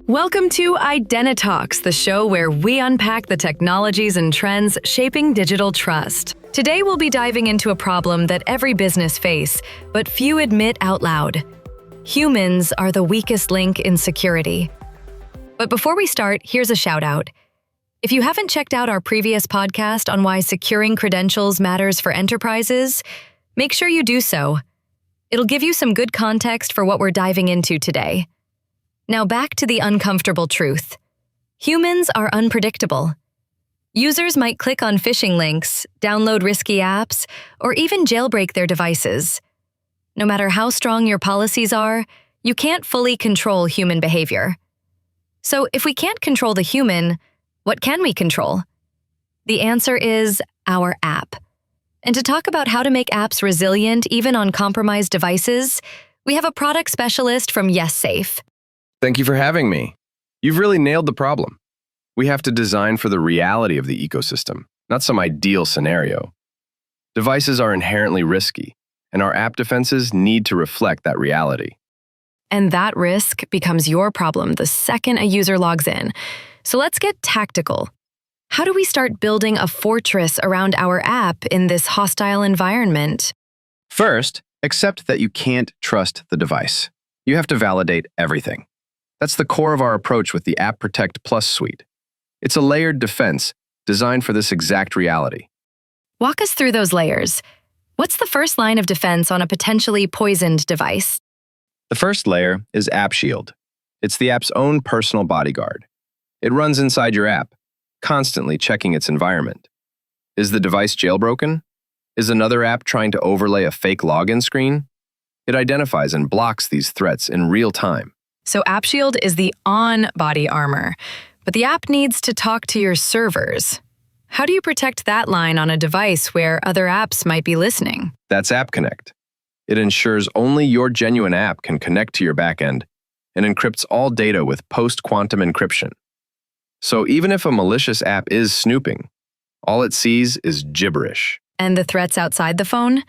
Welcome to IdentiTalks, the show where we unpack the technologies and trends shaping digital trust. Today we'll be diving into a problem that every business face, but few admit out loud. Humans are the weakest link in security. But before we start, here's a shout out. If you haven't checked out our previous podcast on why securing credentials matters for enterprises, make sure you do so. It'll give you some good context for what we're diving into today. Now back to the uncomfortable truth. Humans are unpredictable. Users might click on phishing links, download risky apps, or even jailbreak their devices. No matter how strong your policies are, you can't fully control human behavior. So if we can't control the human, what can we control? The answer is our app. And to talk about how to make apps resilient even on compromised devices, we have a product specialist from YESsafe. Thank you for having me. You've really nailed the problem. We have to design for the reality of the ecosystem, not some ideal scenario. Devices are inherently risky, and our app defenses need to reflect that reality. And that risk becomes your problem the second a user logs in. So let's get tactical. How do we start building a fortress around our app in this hostile environment? First, accept that you can't trust the device. You have to validate everything. That's the core of our approach with the AppProtect Plus suite. It's a layered defense designed for this exact reality. Walk us through those layers. What's the first line of defense on a potentially poisoned device? The first layer is App Shield. It's the app's own personal bodyguard. It runs inside your app, constantly checking its environment. Is the device jailbroken? Is another app trying to overlay a fake login screen? It identifies and blocks these threats in real time. So AppShield is the on-body armor, but the app needs to talk to your servers. How do you protect that line on a device where other apps might be listening? That's AppConnect. It ensures only your genuine app can connect to your backend and encrypts all data with post-quantum encryption. So even if a malicious app is snooping, all it sees is gibberish. And the threats outside the phone?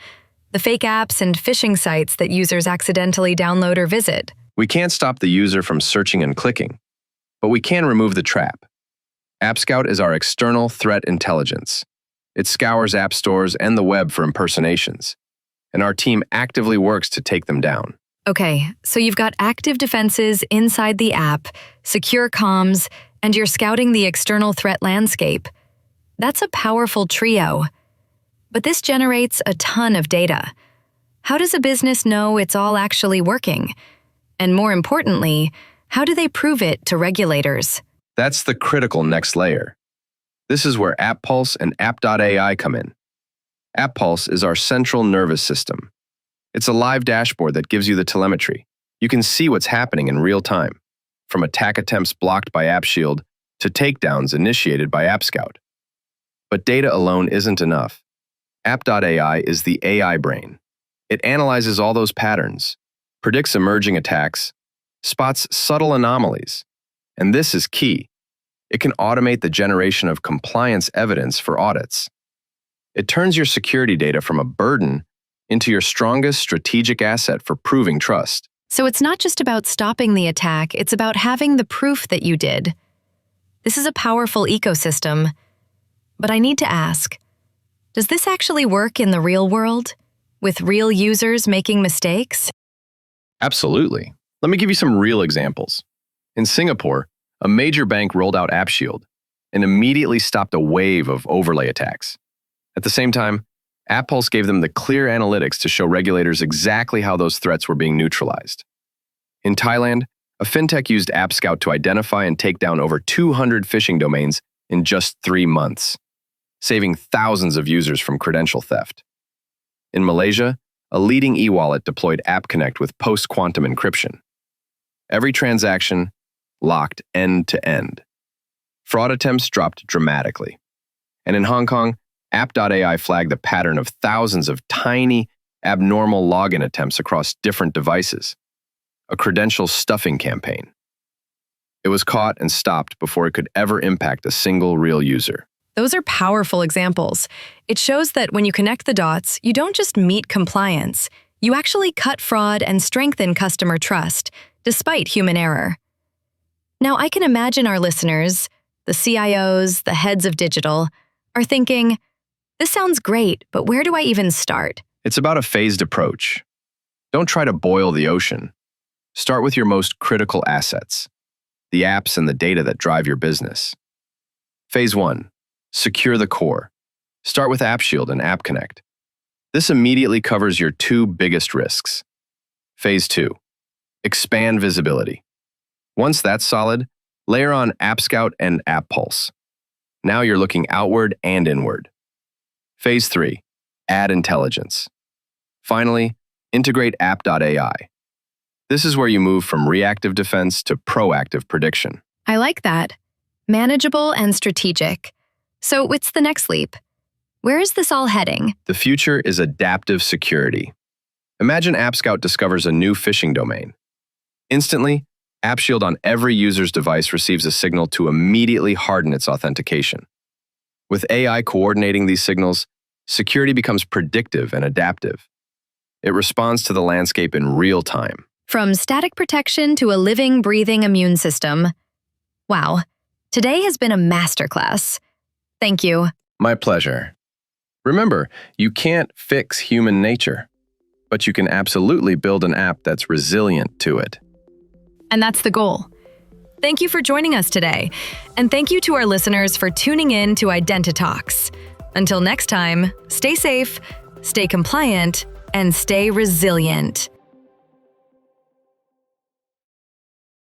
The fake apps and phishing sites that users accidentally download or visit? We can't stop the user from searching and clicking, but we can remove the trap. AppScout is our external threat intelligence. It scours app stores and the web for impersonations, and our team actively works to take them down. Okay, so you've got active defenses inside the app, secure comms, and you're scouting the external threat landscape. That's a powerful trio. But this generates a ton of data. How does a business know it's all actually working? And more importantly, how do they prove it to regulators? That's the critical next layer. This is where AppPulse and App.ai come in. AppPulse is our central nervous system. It's a live dashboard that gives you the telemetry. You can see what's happening in real time, from attack attempts blocked by AppShield to takedowns initiated by AppScout. But data alone isn't enough. App.ai is the AI brain. It analyzes all those patterns, predicts emerging attacks, spots subtle anomalies, and this is key. It can automate the generation of compliance evidence for audits. It turns your security data from a burden into your strongest strategic asset for proving trust. So it's not just about stopping the attack, it's about having the proof that you did. This is a powerful ecosystem. But I need to ask, does this actually work in the real world, with real users making mistakes? Absolutely. Let me give you some real examples. In Singapore, a major bank rolled out AppShield and immediately stopped a wave of overlay attacks. At the same time, AppPulse gave them the clear analytics to show regulators exactly how those threats were being neutralized. In Thailand, a fintech used AppScout to identify and take down over 200 phishing domains in just 3 months, saving thousands of users from credential theft. In Malaysia, a leading e-wallet deployed AppConnect with post-quantum encryption. Every transaction locked end-to-end. Fraud attempts dropped dramatically. And in Hong Kong, App.ai flagged the pattern of thousands of tiny, abnormal login attempts across different devices. A credential stuffing campaign. It was caught and stopped before it could ever impact a single real user. Those are powerful examples. It shows that when you connect the dots, you don't just meet compliance, you actually cut fraud and strengthen customer trust, despite human error. Now, I can imagine our listeners, the CIOs, the heads of digital, are thinking, this sounds great, but where do I even start? It's about a phased approach. Don't try to boil the ocean. Start with your most critical assets, the apps and the data that drive your business. Phase 1. Secure the core. Start with AppShield and AppConnect. This immediately covers your two biggest risks. Phase 2. Expand visibility. Once that's solid, layer on AppScout and AppPulse. Now you're looking outward and inward. Phase 3. Add intelligence. Finally, integrate app.ai. This is where you move from reactive defense to proactive prediction. I like that. Manageable and strategic. So what's the next leap? Where is this all heading? The future is adaptive security. Imagine AppScout discovers a new phishing domain. Instantly, AppShield on every user's device receives a signal to immediately harden its authentication. With AI coordinating these signals, security becomes predictive and adaptive. It responds to the landscape in real time. From static protection to a living, breathing immune system. Wow, today has been a masterclass. Thank you. My pleasure. Remember, you can't fix human nature, but you can absolutely build an app that's resilient to it. And that's the goal. Thank you for joining us today. And thank you to our listeners for tuning in to IdentiTalks. Until next time, stay safe, stay compliant, and stay resilient.